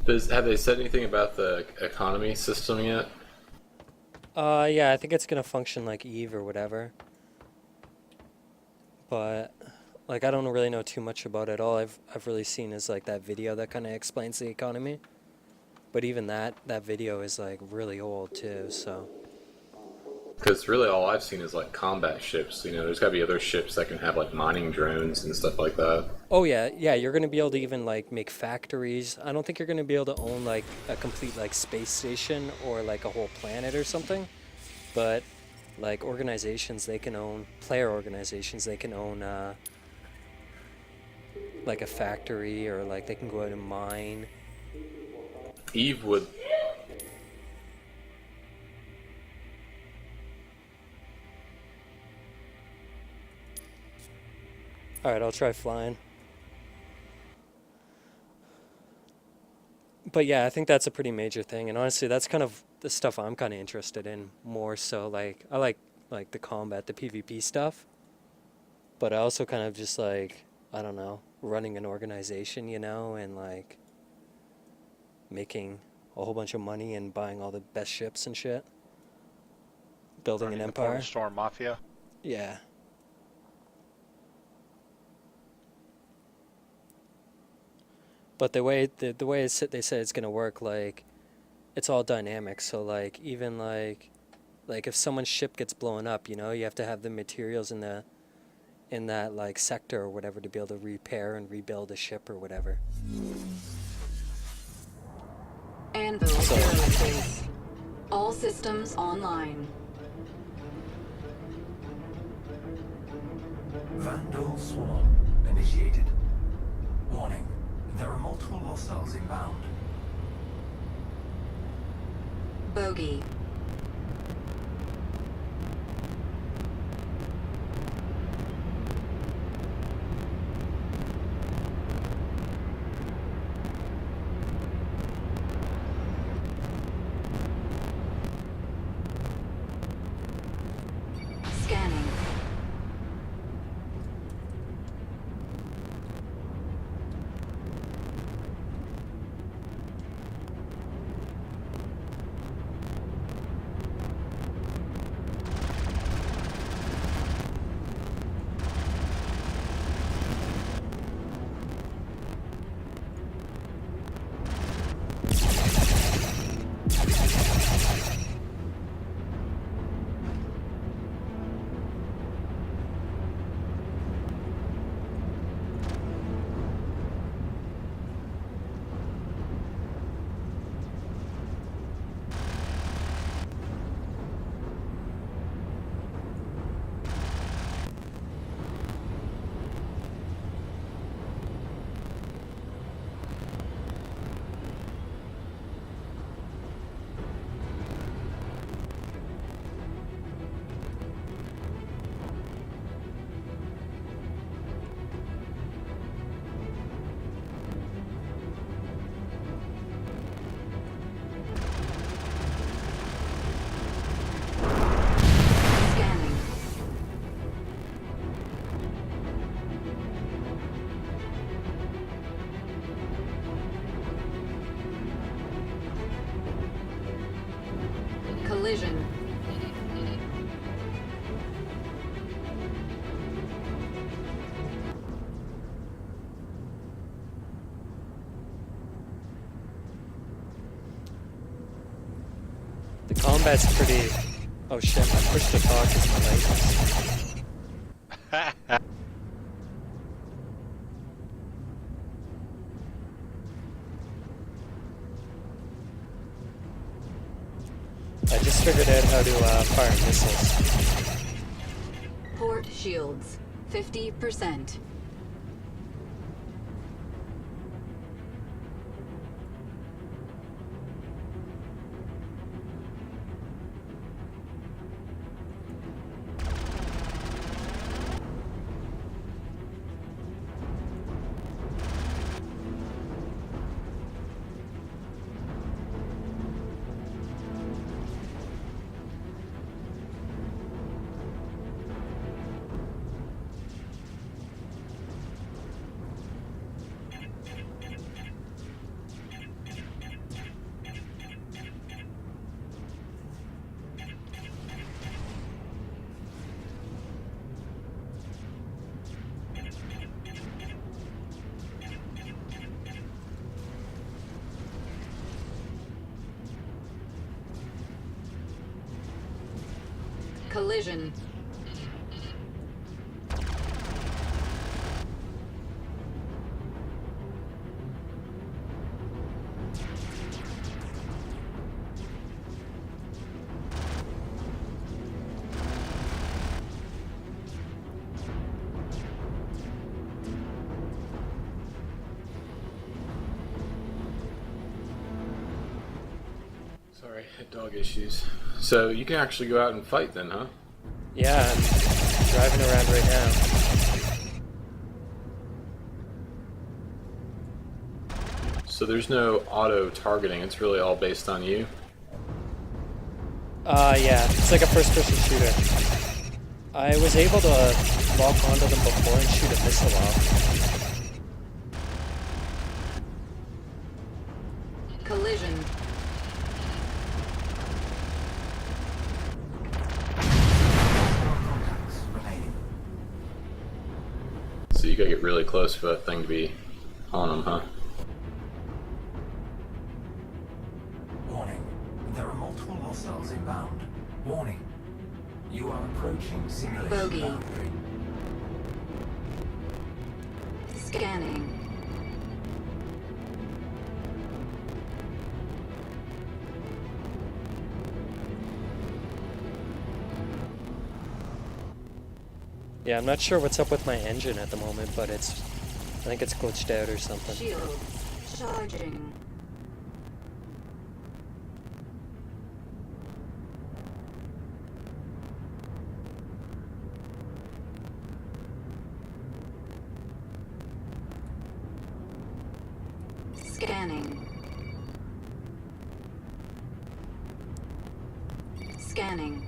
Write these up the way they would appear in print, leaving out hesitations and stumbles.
Have they said anything about the economy system yet? Yeah, I think it's gonna function like Eve or whatever, but like I don't really know too much about it. All I've really seen is like that video that kind of explains the economy. But even that video is like really old too. So Because really all I've seen is like combat ships. There's got to be other ships that can have like mining drones and stuff like that. oh yeah, yeah, you're gonna be able to even like make factories. I don't think you're gonna be able to own like a complete like space station or like a whole planet or something. But like organizations, they can own player organizations. They can own like a factory or like they can go out and mine. Eve would. All right, I'll try flying. But yeah, I think that's a pretty major thing. And honestly, that's kind of the stuff I'm kind of interested in more so. Like I like the combat, the PvP stuff, but I also kind of just like I don't know, running an organization, and like making a whole bunch of money and buying all the best ships and shit, building an Running the Portal empire. Storm Mafia. Yeah. But the way they said it's gonna work, like it's all dynamic. So like even like if someone's ship gets blown up, you have to have the materials in that like sector or whatever to be able to repair and rebuild a ship or whatever. Anvil So Aerospace. All systems online. Vandal swarm initiated. Warning, there are multiple hostiles inbound. Bogey. Scanning. Scanning. Collision. the combat's pretty. Oh shit! I pushed the talk as my latest. I just figured out how to fire missiles. Port shields. 50%. Collision. Sorry, had dog issues. So you can actually go out and fight then, huh? Yeah, I'm driving around right now. So there's no auto targeting, it's really all based on you. Yeah, it's like a first-person shooter. I was able to lock onto them before and shoot a missile off. Collision. Contacts remaining. So you gotta get really close for that thing to be on them, huh? Warning. There are multiple hostiles inbound. Warning. You are approaching simulation Bogey. boundary. Scanning. Yeah, I'm not sure what's up with my engine at the moment, but I think it's glitched out or something. Shield. Charging. Scanning. Scanning.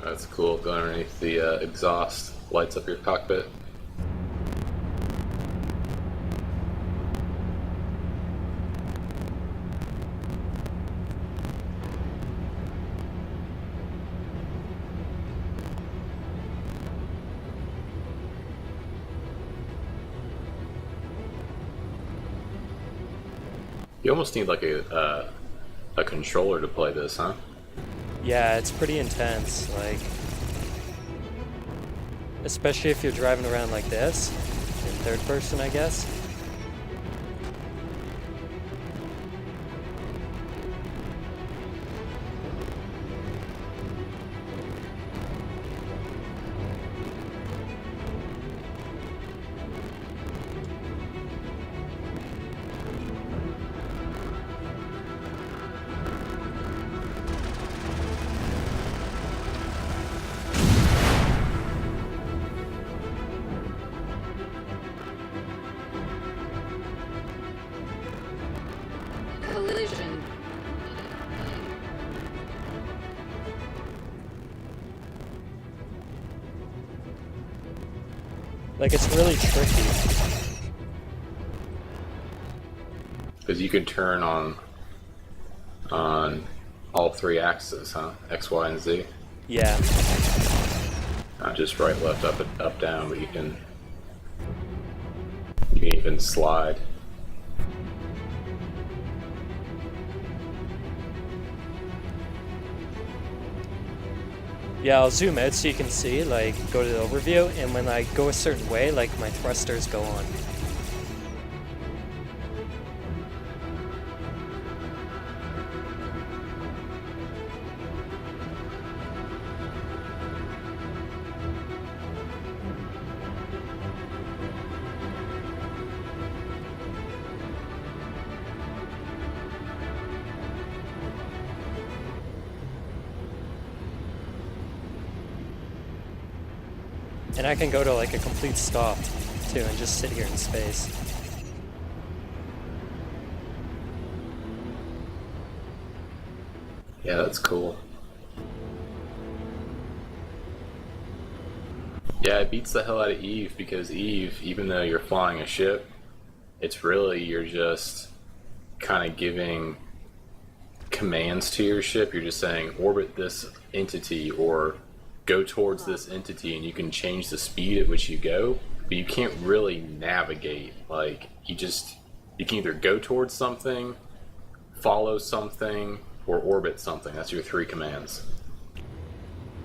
That's cool, going underneath the exhaust, lights up your cockpit. You almost need like a controller to play this, huh? Yeah, it's pretty intense, like, especially if you're driving around like this, in third person, I guess. Collision. Like, it's really tricky. Because you can turn on all three axes, huh? X, Y, and Z. Yeah. Not just right, left, up, down, but you can even slide. Yeah, I'll zoom out so you can see, like, go to the overview, and when I go a certain way, like, my thrusters go on. And I can go to like a complete stop too and just sit here in space. Yeah, that's cool. Yeah, it beats the hell out of Eve because Eve, even though you're flying a ship, it's really you're just kind of giving commands to your ship. You're just saying orbit this entity or go towards this entity, and you can change the speed at which you go, but you can't really navigate. Like you can either go towards something, follow something, or orbit something. That's your three commands.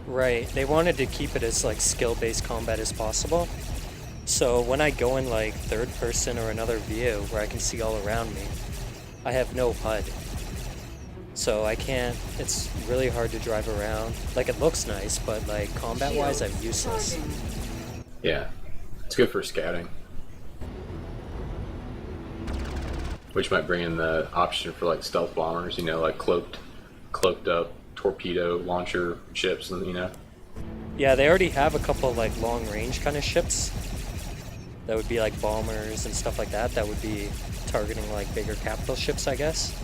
Right. They wanted to keep it as like skill-based combat as possible. So when I go in like third person or another view where I can see all around me, I have no HUD. So I can't, it's really hard to drive around. Like it looks nice, but like combat-wise I'm useless. Charging. Yeah, it's good for scouting. Which might bring in the option for like stealth bombers, you know, like cloaked up torpedo launcher ships, and you know. Yeah, they already have a couple like long-range kind of ships that would be like bombers and stuff like that. That would be targeting like bigger capital ships, I guess.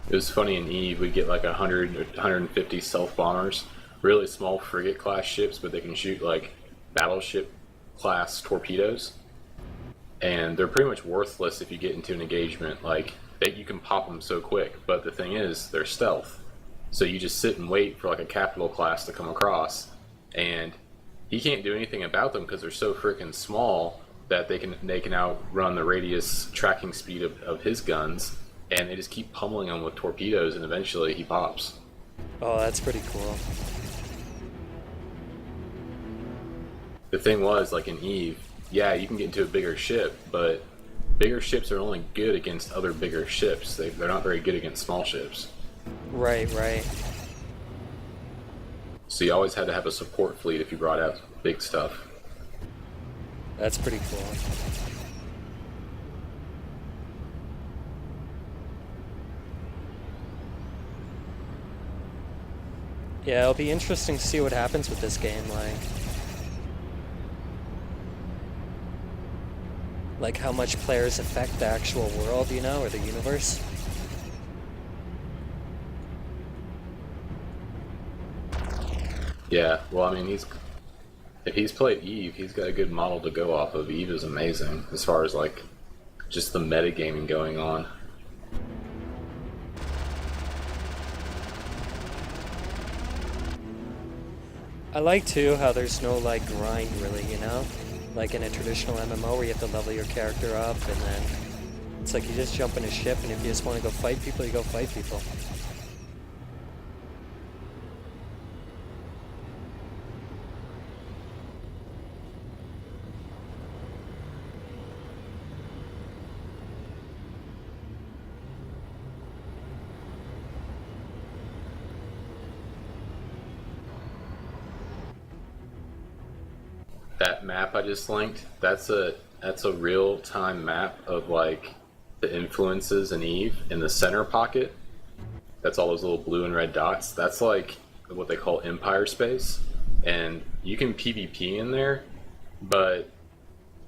It was funny in Eve, we get like 100 or 150 stealth bombers, really small frigate class ships, but they can shoot like battleship class torpedoes, and they're pretty much worthless if you get into an engagement. Like you can pop them so quick, but the thing is they're stealth, so you just sit and wait for like a capital class to come across, and he can't do anything about them because they're so freaking small that they can outrun the radius tracking speed of his guns, and they just keep pummeling him with torpedoes, and eventually he pops. Oh, that's pretty cool. The thing was, like in Eve, yeah, you can get into a bigger ship, but bigger ships are only good against other bigger ships. They're not very good against small ships. Right, right. So you always had to have a support fleet if you brought out big stuff. That's pretty cool. Yeah, it'll be interesting to see what happens with this game, like how much players affect the actual world, you know, or the universe. Yeah, well, I mean, if he's played Eve, he's got a good model to go off of. Eve is amazing as far as like just the metagaming going on. I like too how there's no like grind really, you know? Like in a traditional MMO where you have to level your character up, and then it's like you just jump in a ship, and if you just want to go fight people, you go fight people. That map I just linked, that's a real-time map of like the influences in Eve in the center pocket. That's all those little blue and red dots. That's like what they call Empire space, and you can PvP in there, but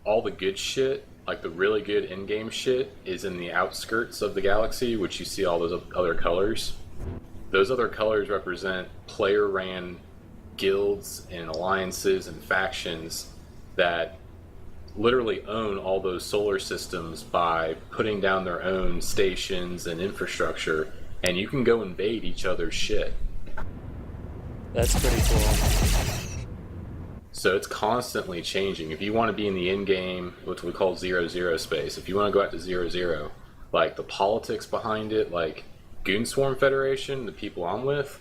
all the good shit, like the really good in-game shit, is in the outskirts of the galaxy, which you see all those other colors. Those other colors represent player-ran guilds and alliances and factions that literally own all those solar systems by putting down their own stations and infrastructure, and you can go invade each other's shit. That's pretty cool. So it's constantly changing. If you want to be in the in-game, what we call 0-0 space, if you want to go out to 0-0, like the politics behind it, like Goonswarm Federation, the people I'm with,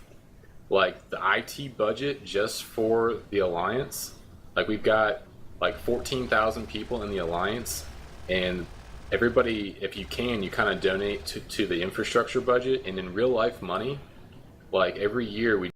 like the IT budget just for the Alliance, like we've got like 14,000 people in the Alliance, and everybody, if you can, you kind of donate to the infrastructure budget, and in real life money, like every year we